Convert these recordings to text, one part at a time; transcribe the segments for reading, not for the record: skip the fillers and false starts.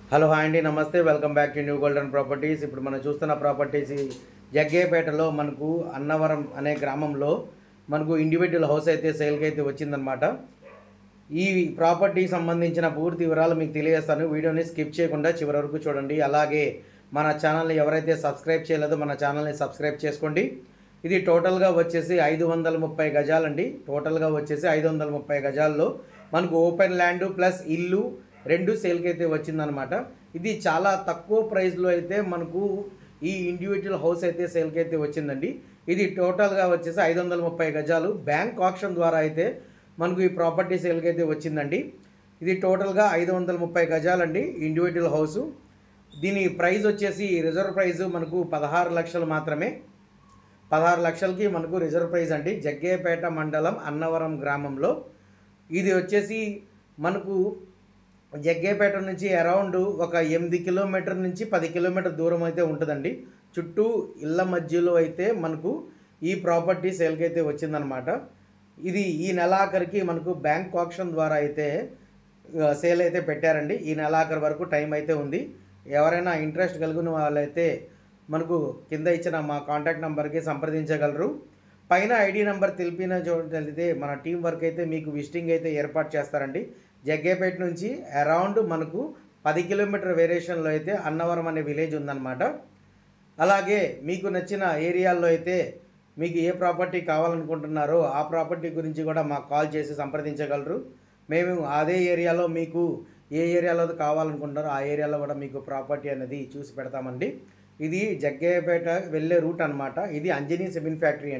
Hello hi అండి, నమస్తే. Welcome back to new golden properties. ఇప్పుడు మనం చూస్తున్న ప్రాపర్టీస్ జగ్గేపేటలో మనకు అన్నవరం అనే గ్రామంలో మనకు ఇండివిజువల్ హౌస్ అయితే సేల్కి అయితే వచ్చిందనమాట. ఈ ప్రాపర్టీకి సంబంధించిన పూర్తి వివరాలు మీకు తెలియజేస్తాను. వీడియోని స్కిప్ చేయకుండా చివరి వరకు చూడండి. అలాగే మన ఛానల్ని ఎవరైతే సబ్స్క్రైబ్ చేయలేదో మన ఛానల్ని సబ్స్క్రైబ్ చేసుకోండి. ఇది టోటల్గా వచ్చేసి 530 గజాలండి. టోటల్గా వచ్చేసి 530 గజాల్లో మనకు ఓపెన్ ల్యాండ్ ప్లస్ ఇల్లు రెండు సేల్కి అయితే వచ్చిందనమాట. ఇది చాలా తక్కువ ప్రైస్లో అయితే మనకు ఈ ఇండివిజువల్ హౌస్ అయితే సేల్కి అయితే వచ్చిందండి. ఇది టోటల్గా వచ్చేసి 530 గజాలు బ్యాంక్ ఆక్షన్ ద్వారా అయితే మనకు ఈ ప్రాపర్టీ సేల్కి అయితే వచ్చిందండి. ఇది టోటల్గా 530 గజాలండి ఇండివిజువల్ హౌసు. దీని ప్రైస్ వచ్చేసి రిజర్వ్ ప్రైస్ మనకు 16 లక్షలు మాత్రమే. 16 లక్షలకి మనకు రిజర్వ్ ప్రైస్ అండి. జగ్గేపేట మండలం అన్నవరం గ్రామంలో ఇది వచ్చేసి మనకు జగ్గేపేట నుంచి అరౌండ్ ఒక 8 కిలోమీటర్ నుంచి 10 కిలోమీటర్ దూరం అయితే ఉంటుందండి. చుట్టూ ఇళ్ళ మధ్యలో అయితే మనకు ఈ ప్రాపర్టీ సేల్కి అయితే వచ్చిందనమాట. ఇది ఈ నెలాఖరికి మనకు బ్యాంక్ ఆక్షన్ ద్వారా అయితే సేల్ అయితే పెట్టారండి. ఈ నెలాఖరు వరకు టైం అయితే ఉంది. ఎవరైనా ఇంట్రెస్ట్ కలిగిన వాళ్ళైతే మనకు కింద ఇచ్చిన మా కాంటాక్ట్ నెంబర్కి సంప్రదించగలరు. పైన ఐడి నెంబర్ తెలిపిన చోటైతే మన టీం వర్క్ అయితే మీకు విజిటింగ్ అయితే ఏర్పాటు చేస్తారండి. జగ్గేపేట నుంచి అరౌండ్ మనకు 10 కిలోమీటర్ వేరియేషన్లో అయితే అన్నవరం అనే విలేజ్ ఉందన్నమాట. అలాగే మీకు నచ్చిన ఏరియాల్లో అయితే మీకు ఏ ప్రాపర్టీ కావాలనుకుంటున్నారో ఆ ప్రాపర్టీ గురించి కూడా మాకు కాల్ చేసి సంప్రదించగలరు. మేము అదే ఏరియాలో మీకు ఏ ఏరియాలో కావాలనుకుంటున్నారో ఆ ఏరియాలో కూడా మీకు ప్రాపర్టీ అనేది చూసి పెడతామండి. ఇది జగ్గేపేట వెళ్ళే రూట్ అనమాట. ఇది అంజనీ సిమెంట్ ఫ్యాక్టరీ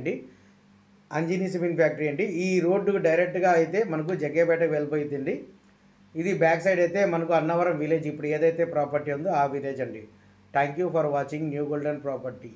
అండి. ఈ రోడ్డుకు డైరెక్ట్గా అయితే మనకు జగ్గేపేటకు వెళ్ళిపోయిందండి. ఇది బ్యాక్ సైడ్ అయితే మనకు అన్నవరం విలేజ్, ఇప్పుడు ఏదైతే ప్రాపర్టీ ఉందో ఆ విలేజ్ అండి. Thank you for watching new golden property.